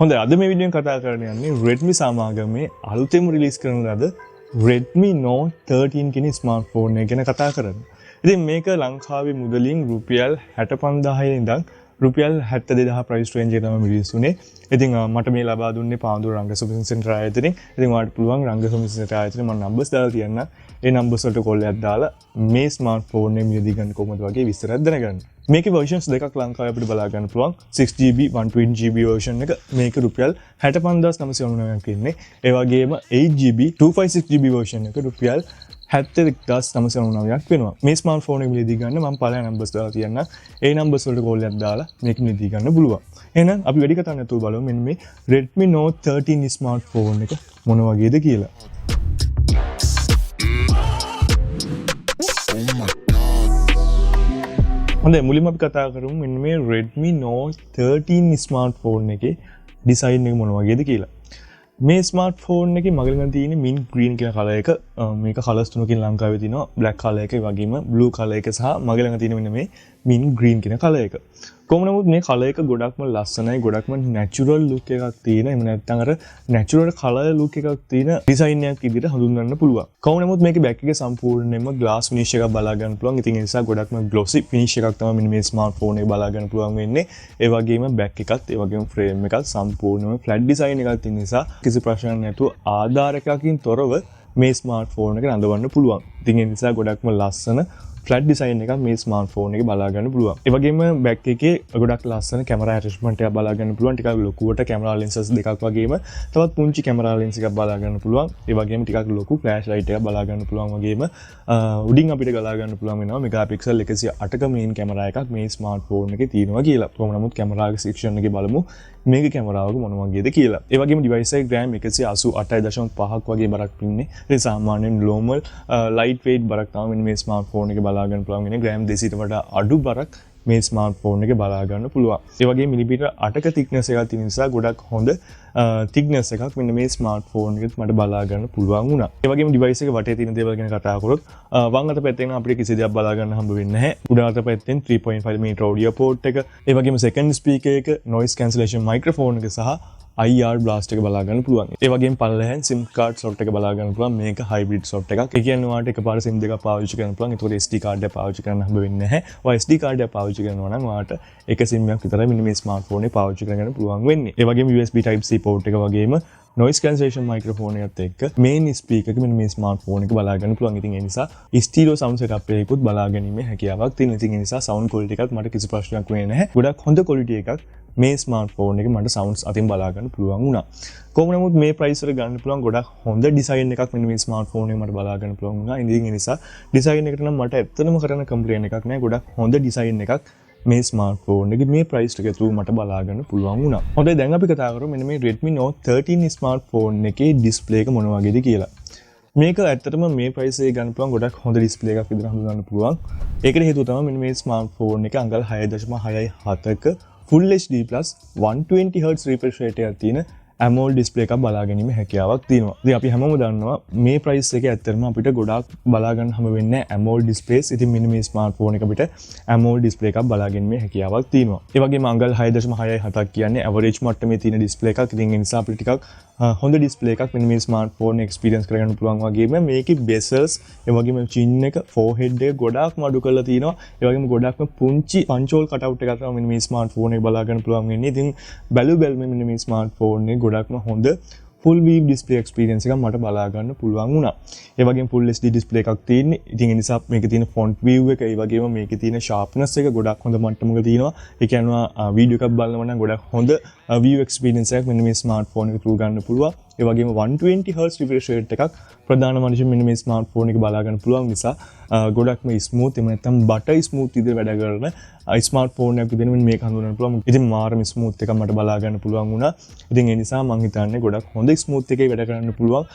හොඳයි අද මේ වීඩියෝෙන් කතා කරන්න යන්නේ Redmi සමාගමේ අලුතෙන්ම රිලීස් කරන ලද Redmi Note 13 කියන ස්මාර්ට්ෆෝන් එක ගැන කතා කරන්න. ඉතින් මේක ලංකාවේ මුදලින් රුපියල් 65000 ඉඳන් රුපියල් 72000 ප්‍රයිස් රේන්ජ් එකේ තමයි රිලීස් වුනේ. ඉතින් මට මේ ලබා දුන්නේ පාන්දුර රංග සොලියුෂන් සෙන්ටර් ආයතනයෙන්. ඉතින් ඔයාලට පුළුවන් රංග සොලියුෂන් සෙන්ටර් ආයතනයේ මම නම්බර්ස් දාලා තියන්න. ඒ නම්බර්ස් වලට කෝල් එකක් දාලා මේ ස්මාර්ට්ෆෝන් එක මිලදී ගන්න කොහොමද වගේ විස්තරයක් දැනගන්න. මේකේ versions දෙකක් ලංකාවේ අපිට බලා ගන්න පුළුවන් 6GB 120GB version එක මේක රුපියල් 65999ක් ඉන්නේ. ඒ වගේම 8GB 256GB version එක රුපියල් 71999ක් වෙනවා. මේ ස්මාර්ට්ෆෝන් එක මිලදී ගන්න මම පළවෙනි නම්බර්ස් දාලා තියන්න. ඒ නම්බර්ස් වලට කෝල් එකක් දාලා මේක මිලදී ගන්න පුළුවන්. එහෙනම් අපි වැඩි කතා නැතුව බලමු මෙන්න මේ Redmi Note 13 ස්මාර්ට්ෆෝන් එක මොන වගේද කියලා. හොඳයි මුලින්ම අපි කතා කරමු මෙන්න මේ Redmi Note 13 ස්මාර්ට්ෆෝන් එකේ ඩිසයින් එක මොන වගේද කියලා. මේ ස්මාර්ට්ෆෝන් එකේ මග ළඟ තියෙන mint green කියන කලර් එක මේක කලර්ස් තුනකින් ලංකාවේ තියෙනවා black කලර් එක වගේම blue කලර් එක සහ මග ළඟ තියෙන මෙන්න මේ mint green කියන කලර් එක. කොහොම නමුත් මේ කලර් එක ගොඩක්ම ලස්සනයි ගොඩක්ම natural look එකක් තියෙන එහෙම නැත්නම් අර natural color look එකක් තියෙන ඩිසයින් එකක් විදිහට හඳුන්වන්න පුළුවන්. කොහොම නමුත් මේකේ back එකේ සම්පූර්ණයෙන්ම glass finish එකක් බලා ගන්න පුළුවන්. ඉතින් ඒ නිසා ගොඩක්ම glossy finish එකක් තමයි මෙන්න මේ ස්මාර්ට්ෆෝන් එක බලා ගන්න පුළුවන් වෙන්නේ. ඒ වගේම back එකත් ඒ වගේම frame එකත් සම්පූර්ණයෙන්ම flat design එකක් තියෙන නිසා කිසි ප්‍රශ්නයක් නැතුව ආධාරකයකින් තොරව මේ ස්මාර්ට්ෆෝන් එක රඳවන්න පුළුවන්. ඉතින් ඒ නිසා ගොඩක්ම ලස්සන flat design එකක් මේ ස්මාර්ට්ෆෝන් එකේ බලා ගන්න පුළුවන්. ඒ වගේම back එකේ ගොඩක් ලස්සන camera attachment එකක් බලා ගන්න පුළුවන්. ටිකක් ලොකුවට camera lenses දෙකක් වගේම තවත් පුංචි camera lens එකක් බලා ගන්න පුළුවන්. ඒ වගේම ටිකක් ලොකු flash light එකක් බලා ගන්න පුළුවන් වගේම උඩින් අපිට ගලා ගන්න පුළුවන් වෙනවා megapixel 108ක main camera එකක් මේ ස්මාර්ට්ෆෝන් එකේ තියෙනවා කියලා. කොහොම නමුත් camera section එකේ බලමු මේක කැමරාවක මොන වගේද කියලා. ඒ වගේම device එකේ RAM 188.5ක් වගේ බරක් ඉන්නේ. ඒ සාමාන්‍යයෙන් normal light weight බරක් තමයි මේ ස්මාර්ට්ෆෝන් එකේ බලා ගන්න පුළුවන් වෙන්නේ. RAM 200ට වඩා අඩු බරක් මේ ස්මාර්ට්ෆෝන් එකේ බලා ගන්න පුළුවන්. ඒ වගේම මිලිමීටර් 8ක thickness එකක් තියෙන නිසා ගොඩක් හොඳ thickness එකක් මෙන්න මේ ස්මාර්ට්ෆෝන් එකෙත් මට බලා ගන්න පුළුවන් වුණා. ඒ වගේම device එකේ වටේ තියෙන දේවල් ගැන කතා කරොත් වම් අත පැත්තෙන් අපිට කිසි දෙයක් බලා ගන්න හම්බ වෙන්නේ නැහැ. උඩ අත පැත්තෙන් 3.5 mm audio port එක, ඒ වගේම second speaker එක, noise cancellation microphone එක සහ IR blast එක බලා ගන්න පුළුවන්. ඒ වගේම පල්ලෙහෙන් SIM card slot එක බලා ගන්න පුළුවන්. මේක hybrid slot එකක්. ඒ කියන්නේ ඔයාලට එකපාර SIM දෙකක් පාවිච්චි කරන්න පුළුවන්. ඒතකොට SD card එක පාවිච්චි කරන්න හම්බ වෙන්නේ නැහැ. ඔයා SD card එක පාවිච්චි කරනවා නම් ඔයාලට එක SIM එකක් විතරයි මෙන්න මේ ස්මාර්ට්ෆෝන් එක පාවිච්චි කරගන්න පුළුවන් වෙන්නේ. ඒ වගේම USB type C port එක වගේම noise cancellation microphone එකත් එක්ක main speaker එක මෙන්න මේ ස්මාර්ට්ෆෝන් එක බලා ගන්න පුළුවන්. ඉතින් ඒ නිසා stereo sound setup එකකුත් බලා ගැනීමේ හැකියාවක් තියෙනවා. ඉතින් ඒ නිසා sound quality එකත් මට කිසි ප්‍රශ්නයක් වෙන්නේ නැහැ. ගොඩක් හොඳ quality එකක් මේ ස්මාර්ට්ෆෝන් එකේ මට sounds අතින් බලා ගන්න පුළුවන් වුණා. කොහොම නමුත් මේ price වල ගන්න පුළුවන් ගොඩක් හොඳ design එකක් මෙන්න මේ ස්මාර්ට්ෆෝන් එකේ මට බලා ගන්න පුළුවන් වුණා. ඉතින් ඒ නිසා design එකට නම් මට ඇත්තටම කරන්න complain එකක් නැහැ. ගොඩක් හොඳ design එකක් මේ ස්මාර්ට්ෆෝන් එකේ මේ price එක තුල මට බලා ගන්න පුළුවන් වුණා. හොඳයි දැන් අපි කතා කරමු මෙන්න මේ Redmi Note 13 ස්මාර්ට්ෆෝන් එකේ display එක මොන වගේද කියලා. මේක ඇත්තටම මේ price එකේ ගන්න පුළුවන් ගොඩක් හොඳ display එකක් විදිහට හඳුනගන්න පුළුවන්. ඒකට හේතුව තමයි මෙන්න මේ ස්මාර්ට්ෆෝන් එක අඟල් 6.67ක Full HD plus 120Hz refresh rate එකක් තියෙන AMOLED display එකක් බලා ගැනීමේ හැකියාවක් තියෙනවා. ඉතින් අපි හැමෝම දන්නවා මේ price එකේ ඇත්තටම අපිට ගොඩාක් බලා ගන්න හැම වෙන්නේ AMOLED displays. ඉතින් මෙන්න මේ ස්මාර්ට්ෆෝන් එක අපිට AMOLED display එකක් බලා ගැනීමේ හැකියාවක් තියෙනවා. ඒ වගේම අඟල් 6.67ක් කියන්නේ average මට්ටමේ තියෙන display එකක්. ඉතින් ඒ නිසා අපිට ටිකක් හොඳ display එකක් මෙන්න මේ ස්මාර්ට්ෆෝන් එක experience කරගන්න පුළුවන් වගේම මේකේ bezels ඒ වගේම chin එක forehead එක ගොඩාක්ම අඩු කරලා තියෙනවා. ඒ වගේම ගොඩාක්ම පුංචි punch hole cutout එකක් තමයි මෙන්න මේ ස්මාර්ට්ෆෝන් එක බලා ගන්න පුළුවන් වෙන්නේ. ඉතින් බැලුම් මෙන්න මේ ස්මාර්ට්ෆෝන් එක ගොඩක්ම හොඳ full view display experience එකක් මට බලා ගන්න පුළුවන් වුණා. ඒ වගේම full HD display එකක් තියෙන්නේ. ඉතින් ඒ නිසා මේකේ තියෙන font view එක ඒ වගේම මේකේ තියෙන sharpness එක ගොඩක් හොඳ මට්ටමක තියෙනවා. ඒ කියනවා වීඩියෝ එකක් බලනවා නම් ගොඩක් හොඳ view experience එකක් මෙන්න මේ ස්මාර්ට්ෆෝන් එක through ගන්න පුළුවන්. ඒ වගේම 120Hz refresh rate එකක් ප්‍රධාන වශයෙන් මෙන්න මේ ස්මාර්ට්ෆෝන් එක බලා ගන්න පුළුවන් නිසා ගොඩක්ම ස්මූත් එහෙම නැත්නම් බටර් ස්මූත් විදිහට වැඩ කරන ස්මාර්ට්ෆෝන් එකක් විදිහට මෙන්න මේක හඳුනන්න පුළුවන්. ඉතින් මාරම ස්මූත් එකක් මට බලා ගන්න පුළුවන් වුණා. ඉතින් ඒ නිසා මම හිතන්නේ ගොඩක් හොඳ ස්මූත් එකේ වැඩ කරන්න පුළුවන්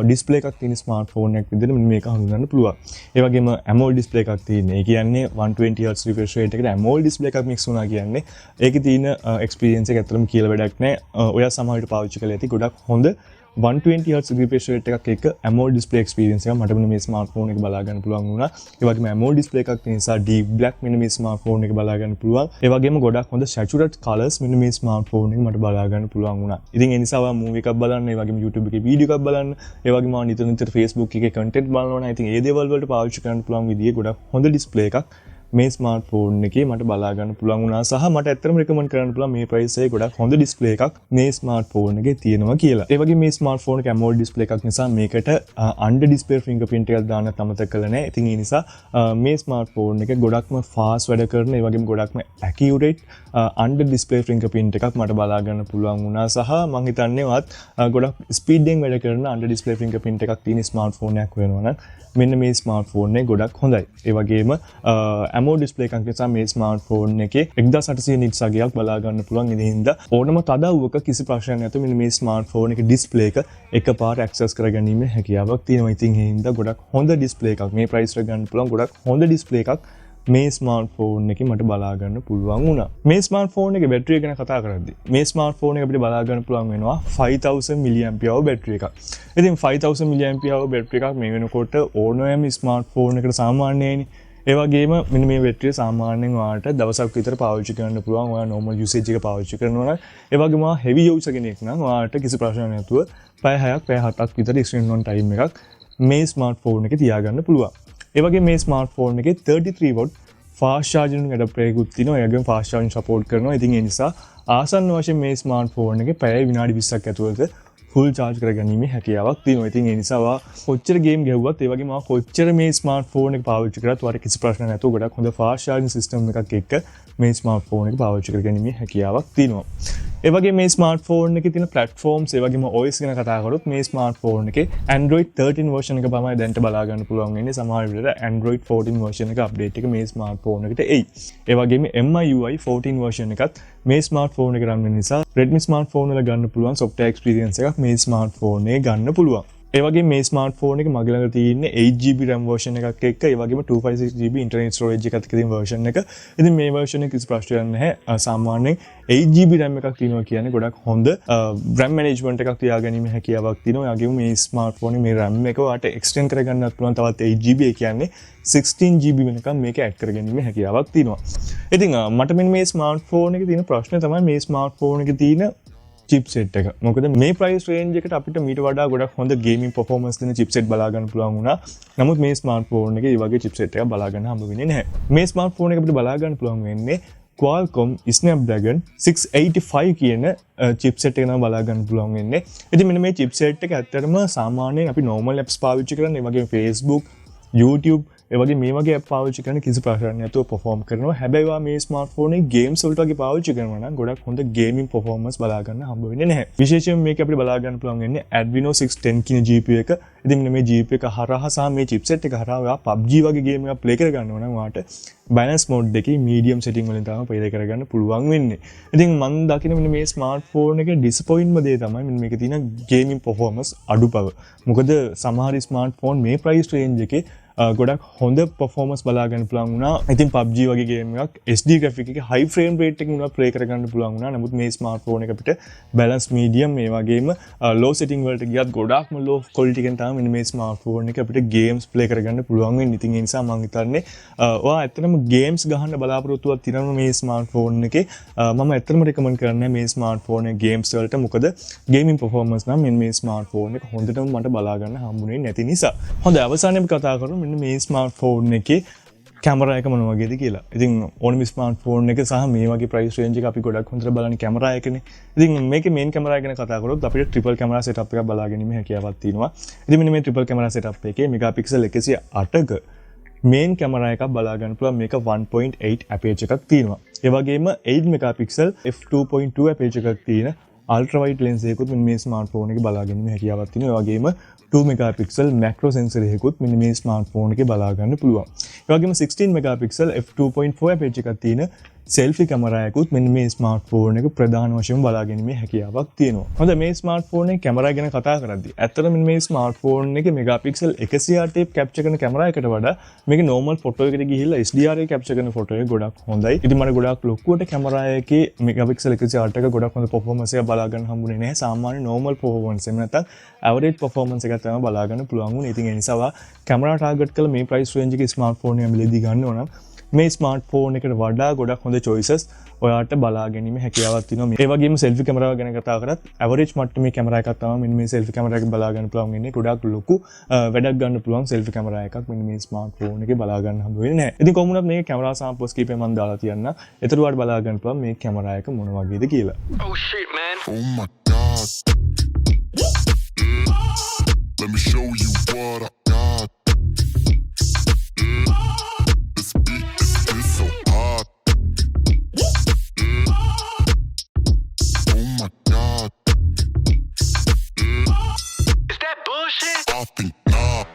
ඩිස්ප්ලේ එකක් තියෙන ස්මාර්ට්ෆෝන් එකක් විදිහට මෙන්න මේක හඳුනන්න පුළුවන්. ඒ වගේම AMOLED display එකක් තියෙන්නේ. ඒ කියන්නේ 120Hz refresh rate එකට AMOLED display එකක් mix වුණා කියන්නේ ඒකේ තියෙන experience එක ඇත්තටම කියලා වැඩක් නැහැ. ඔයා සමහර විට පාවිච්චි කරලා ඇති ගොඩක් හොඳ 120Hz refresh rate එකක් එක්ක AMOLED display experience එක මට මේ smartphone එක බලා ගන්න පුළුවන් වුණා. ඒ වගේම AMOLED display එකක් තියෙන නිසා deep black මෙන්න මේ smartphone එක බලා ගන්න පුළුවන්. ඒ වගේම ගොඩක් හොඳ saturated colors මෙන්න මේ smartphone එක මට බලා ගන්න පුළුවන් වුණා. ඉතින් ඒ නිසා ඔයා movie එකක් බලන්න, ඒ වගේම YouTube එකේ video එකක් බලන්න, ඒ වගේම නිතර Facebook එකේ content බලනවා නම් ඉතින් ඒ දේවල් වලට පාවිච්චි කරන්න පුළුවන් විදිහේ ගොඩක් හොඳ display එකක් මේ ස්මාර්ට්ෆෝන් එකේ මට බලා ගන්න පුළුවන් වුණා සහ මට ඇත්තටම රෙකමන්ඩ් කරන්න පුළුවන් මේ ප්‍රයිස් එකේ ගොඩක් හොඳ ඩිස්ප්ලේ එකක් මේ ස්මාර්ට්ෆෝන් එකේ තියෙනවා කියලා. ඒ වගේ මේ ස්මාර්ට්ෆෝන් එක AMOLED ඩිස්ප්ලේ එකක් නිසා මේකට under display fingerprint එකක් දාන්න අමතක කළා නෑ. ඉතින් ඒ නිසා මේ ස්මාර්ට්ෆෝන් එක ගොඩක්ම fast වැඩ කරන, ඒ වගේම ගොඩක්ම accurate under display fingerprint එකක් මට බලා ගන්න පුළුවන් වුණා සහ මම හිතන්නේවත් ගොඩක් ස්පීඩ් එකෙන් වැඩ කරන under display fingerprint එකක් තියෙන ස්මාර්ට්ෆෝන් එකක් වෙනවා නම් මෙන්න මේ ස්මාර්ට්ෆෝන් එක ගොඩක් හොඳයි. ඒ වගේම AMOLED display එකක් නිසා මේ ස්මාර්ට්ෆෝන් එකේ 1800 nits අගයක් බලා ගන්න පුළුවන්. ඒ හින්දා ඕනම තදව්වක කිසි ප්‍රශ්නයක් නැතුව මෙන්න මේ ස්මාර්ට්ෆෝන් එකේ ඩිස්ප්ලේ එක එකපාර ඇක්සස් කරගැනීමේ හැකියාවක් තියෙනවා. ඉතින් ඒ හින්දා ගොඩක් හොඳ ඩිස්ප්ලේ එකක් මේ ප්‍රයිස් එක ගන්න පුළුවන්. ගොඩක් හොඳ ඩිස්ප්ලේ එකක් මේ ස්මාර්ට්ෆෝන් එකේ මට බලා ගන්න පුළුවන් වුණා. මේ ස්මාර්ට්ෆෝන් එකේ බැටරිය ගැන කතා කරද්දී මේ ස්මාර්ට්ෆෝන් එක අපිට බලා ගන්න පුළුවන් වෙනවා 5000 mAh බැටරි එකක්. ඉතින් 5000 mAh බැටරි එකක් මේ වෙනකොට ඕනෑම ස්මාර්ට්ෆෝන් එකකට සාමාන්‍යයිනේ. ඒ වගේම මෙන්න මේ බැටරිය සාමාන්‍යයෙන් ඔයාලට දවසක් විතර පාවිච්චි කරන්න පුළුවන්. ඔයා normal usage එක පාවිච්චි කරනවා නම් ඒ වගේම heavy user කෙනෙක් නම් ඔයාලට කිසි ප්‍රශ්නයක් නැතුව පැය 6ක් පැය 7ක් විතර screen on time එකක් මේ ස්මාර්ට්ෆෝන් එකේ තියාගන්න පුළුවන්. ඒ වගේ මේ ස්මාර්ට්ෆෝන් එකේ 33 watt fast charging adapter එකකුත් තියෙනවා. ඒ වගේම fast charging support කරනවා. ඉතින් ඒ නිසා ආසන්න වශයෙන් මේ ස්මාර්ට්ෆෝන් එකේ පැය විනාඩි 20ක් ඇතුළත full charge කරගැනීමේ හැකියාවක් තියෙනවා. ඉතින් ඒ නිසා ඔයා කොච්චර game ගැහුවත් ඒ වගේම ඔයා කොච්චර මේ ස්මාර්ට්ෆෝන් එක පාවිච්චි කරත් ඔයාලට කිසි ප්‍රශ්නයක් නැතුව ගොඩක් හොඳ fast charging system එකක් එක්ක මේ ස්මාර්ට්ෆෝන් එක පාවිච්චි කරගැනීමේ හැකියාවක් තියෙනවා. ඒ වගේ මේ ස්මාර්ට්ෆෝන් එකේ තියෙන platforms ඒ වගේම OS ගැන කතා කරොත් මේ ස්මාර්ට්ෆෝන් එකේ Android 13 version එක තමයි දැන්ට බලා ගන්න පුළුවන් වෙන්නේ. සමහර විට Android 14 version එක update එක මේ ස්මාර්ට්ෆෝන් එකට එයි. ඒ වගේම MIUI 14 version එකත් මේ ස්මාර්ට්ෆෝන් එක රන් වෙන නිසා Redmi smartphone වල ගන්න පුළුවන් software experience එකක් මේ ස්මාර්ට්ෆෝන් එකේ ගන්න පුළුවන්. ඒ වගේ මේ ස්මාර්ට්ෆෝන් එක මගේ ළඟ තියෙන්නේ 8GB RAM version එකක් එක්ක ඒ වගේම 256GB internal storage එකක් තියෙන version එක. ඉතින් මේ version එක කිසි ප්‍රශ්නයක් නැහැ. සාමාන්‍යයෙන් 8GB RAM එකක් තියෙනවා කියන්නේ ගොඩක් හොඳ RAM management එකක් තියාගැනීම හැකියාවක් තියෙනවා. ඒ වගේම මේ ස්මාර්ට්ෆෝන් එකේ මේ RAM එක ඔයාලට extend කරගන්නත් පුළුවන් තවත් 8GB. ඒ කියන්නේ 16GB වෙනකම් මේක add කරගැනීමේ හැකියාවක් තියෙනවා. ඉතින් මට මේ ස්මාර්ට්ෆෝන් එකේ තියෙන ප්‍රශ්නේ තමයි මේ ස්මාර්ට්ෆෝන් එකේ තියෙන chipset එක. මොකද මේ price range එකට අපිට මීට වඩා ගොඩක් හොඳ gaming performance දෙන chipset බලා ගන්න පුළුවන් වුණා. නමුත් මේ smartphone එකේ මේ වගේ chipset එකක් බලා ගන්න හම්බ වෙන්නේ නැහැ. මේ smartphone එක අපිට බලා ගන්න පුළුවන් වෙන්නේ Qualcomm Snapdargon 685 කියන chipset එක නම් බලා ගන්න පුළුවන් වෙන්නේ. ඉතින් මෙන්න මේ chipset එක ඇත්තටම සාමාන්‍යයෙන් අපි normal apps පාවිච්චි කරන ඒ වගේ Facebook, YouTube ඒ වගේ මේ වගේ app පාවිච්චි කරන කිසි ප්‍රශ්නයක් නැතුව perform කරනවා. හැබැයි ඔයා මේ smartphone එකේ games වලට වගේ පාවිච්චි කරනවා නම් ගොඩක් හොඳ gaming performance බලා ගන්න හම්බ වෙන්නේ නැහැ. විශේෂයෙන් මේක අපිට බලා ගන්න පුළුවන් වෙන්නේ Adreno 610 කියන GPU එක. ඉතින් මෙන්න මේ GPU එක හරහා සහ මේ chipset එක හරහා ඔයා PUBG වගේ game එකක් play කර ගන්නවා නම් ඔයාට balance mode එකේ medium setting වලින් තමයි play කරගන්න පුළුවන් වෙන්නේ. ඉතින් මම දකින මෙන්න මේ smartphone එකේ disappointment දේ තමයි මෙන්න මේකේ තියෙන gaming performance අඩු බව. මොකද සමහර smartphone මේ price range එකේ ගොඩක් හොඳ performance බලා ගන්න පුළුවන් වුණා. ඉතින් PUBG වගේ game එකක් HD graphic එකේ high frame rate එකකින් උනා play කරගන්න පුළුවන් වුණා. නමුත් මේ smartphone එක අපිට balance medium මේ වගේම low setting වලට ගියත් ගොඩක්ම low quality එකෙන් තමයි මෙන්න මේ smartphone එක අපිට games play කරගන්න පුළුවන් වෙන්නේ. ඉතින් ඒ නිසා මම හිතන්නේ ඔයා ඇත්තටම games ගහන්න බලාපොරොත්තුවක් තියෙනවා මේ smartphone එකේ. මම ඇත්තටම recommend කරන්නේ මේ smartphone එකේ games වලට. මොකද gaming performance නම් මෙන්න මේ smartphone එක හොඳටම මට බලා ගන්න හම්බුනේ නැති නිසා. හොඳයි අවසානයේ අපි කතා කරමු මේ ස්මාර්ට්ෆෝන් එකේ කැමරා එක මොන වගේද කියලා. ඉතින් ඕනම ස්මාර්ට්ෆෝන් එක සහ මේ වගේ ප්‍රයිස් රේන්ජ් එක අපි ගොඩක් හොඳට බලන්නේ කැමරා එකනේ. ඉතින් මේකේ මේන් කැමරා එක ගැන කතා කරොත් අපිට ට්‍රිපල් කැමරා සෙටප් එකක් බලා ගැනීම හැකියාවක් තියෙනවා. ඉතින් මෙන්න මේ ට්‍රිපල් කැමරා සෙටප් එකේ මෙගාපික්සල් 108ක මේන් කැමරා එකක් බලා ගන්න පුළුවන්. මේක 1.8 අපේචර් එකක් තියෙනවා. ඒ වගේම 8 මෙගාපික්සල් f2.2 අපේචර් එකක් තියෙන අල්ට්‍රා වයිඩ් ලෙන්ස් එකකුත් මෙන්න මේ ස්මාර්ට්ෆෝන් එකේ බලා ගැනීම හැකියාවක් තියෙනවා. ඒ වගේම 2 megapixel macro sensor එකකුත් මෙන්න මේ ස්මාර්ට්ෆෝන් එකේ බලා ගන්න පුළුවන්. ඒ වගේම 16 megapixel f2.4 අපේචර් එකක් තියෙන සෙල්ෆි කැමරාවකුත් මෙන්න මේ ස්මාර්ට්ෆෝන් එක ප්‍රධාන වශයෙන් බලා ගැනීමේ හැකියාවක් තියෙනවා. හොඳ මේ ස්මාර්ට්ෆෝන් එකේ කැමරාව ගැන කතා කරද්දී ඇත්තටම මෙන්න මේ ස්මාර්ට්ෆෝන් එකේ මෙගාපික්සල් 108 කැප්චර් කරන කැමරාවකට වඩා මේකේ normal ෆොටෝ එකට ගිහිල්ලා HDR එක කැප්චර් කරන ෆොටෝ එක ගොඩක් හොඳයි. ඉතින් මට ගොඩක් ලොකුවට කැමරාව එකේ මෙගාපික්සල් 108 එක ගොඩක් හොඳ performance එකක් බලා ගන්න හම්බුනේ නැහැ. සාමාන්‍ය normal performance එක නැත්නම් average performance එකක් තමයි බලා ගන්න පුළුවන් වුනේ. ඉතින් ඒ නිසා කැමරා ටාගට් කරලා මේ price range එකේ ස්මාර්ට්ෆෝන් එක මිලදී ගන්න ඕන නම් මේ ස්මාර්ට්ෆෝන් එකට වඩා ගොඩක් හොඳ choices ඔයාට බලා ගැනීම හැකියාවක් තියෙනවා. ඒ වගේම selfie කැමරාව ගැන කතා කරත් average මට්ටමේ කැමරා එකක් තමයි මෙන්න මේ selfie කැමරා එක බලා ගන්න පුළුවන් ඉන්නේ. ගොඩක් ලොකු වැඩක් ගන්න පුළුවන් selfie කැමරා එකක් මෙන්න මේ ස්මාර්ට්ෆෝන් එකේ බලා ගන්න හම්බ වෙන්නේ නැහැ. ඉතින් කොහොම වුණත් මේ කැමරා samples කීපය මම දාලා තියන්න. ඒතර ඔයාලට බලා ගන්න පුළුවන් මේ කැමරා එක මොන වගේද කියලා. Oh shit, man. Oh my god. Let me show you what I got. This beat is so hot. Oh my god. Is that bullshit? I think not.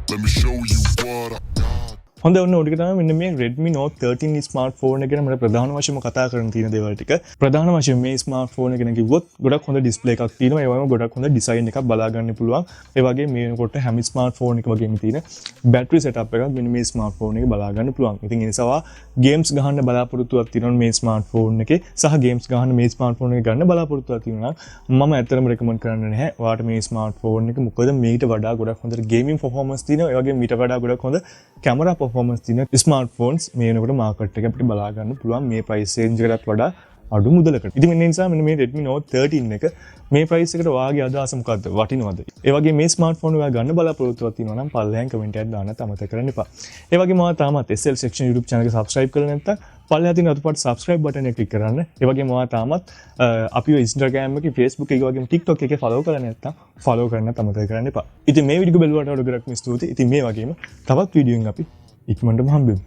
Let me show you what I got. හොඳ ඔන්න ඔය ටික තමයි මෙන්න මේ Redmi Note 13 smartphone එක ගැන මම ප්‍රධාන වශයෙන්ම කතා කරන්න තියෙන දේවල් ටික. ප්‍රධාන වශයෙන් මේ ස්මාර්ට්ෆෝන් එක ගැන කිව්වොත් ගොඩක් හොඳ ඩිස්ප්ලේ එකක් තියෙනවා. ඒ වගේම ගොඩක් හොඳ ඩිසයින් එකක් බලා ගන්න පුළුවන්. ඒ වගේම මේ වෙනකොට හැම ස්මාර්ට්ෆෝන් එක වගේම තියෙන බැටරි සෙටප් එකක් මෙන්න මේ ස්මාර්ට්ෆෝන් එකේ බලා ගන්න පුළුවන්. ඉතින් ඒ නිසා ගේම්ස් ගහන්න බලාපොරොත්තුවක් තියෙනවා මේ ස්මාර්ට්ෆෝන් එකේ සහ ගේම්ස් ගහන්න මේ ස්මාර්ට්ෆෝන් එක ගන්න බලාපොරොත්තුවක් තියෙනවා නම් මම ඇත්තටම රෙකමන්ඩ් කරන්නේ නැහැ. ඔයාලට මේ ස්මාර්ට්ෆෝන් එක මොකද මේකට වඩා ගොඩක් හොඳ ගේමින් performance තියෙනවා. ඒ වගේම ඊට වඩා ගොඩක් හොඳ කැමරා performance තියෙන ස්මාර්ට්ෆෝන්ස් මේ වෙනකොට මාකට් එක අපිට බලා ගන්න පුළුවන් මේ ප්‍රයිස් රේන්ජ් එකකට වඩා අඩු මුදලකට. ඉතින් මේ නිසා මෙන්න මේ Redmi Note 13 එක මේ ප්‍රයිස් එකට ඔයාගේ අදහස මොකද්ද? වටිනවද? ඒ වගේ මේ ස්මාර්ට්ෆෝන් එක ගන්න බලාපොරොත්තුවක් තියෙනවා නම් පල්ලෙහාන් කමෙන්ට් එකක් දාන්න අමතක කරන්න එපා. ඒ වගේම ඔයා තාමත් SL section YouTube channel එක subscribe කරලා නැත්නම් පල්ලෙහා තියෙන අතුපත් subscribe button එක click කරන්න. ඒ වගේම ඔයා තාමත් අපිව Instagram එකේ Facebook එකේ වගේම TikTok එකේ follow කරලා නැත්නම් follow කරන්න අමතක කරන්න එපා. ඉතින් මේ වීඩියෝ එක බලුවාට ඔයාලට ගොඩක් ස්තුතියි. ඉතින් මේ වගේම තවත් වීඩියෝ එකක් අපි ඉක්මනටම හම්බෙමු.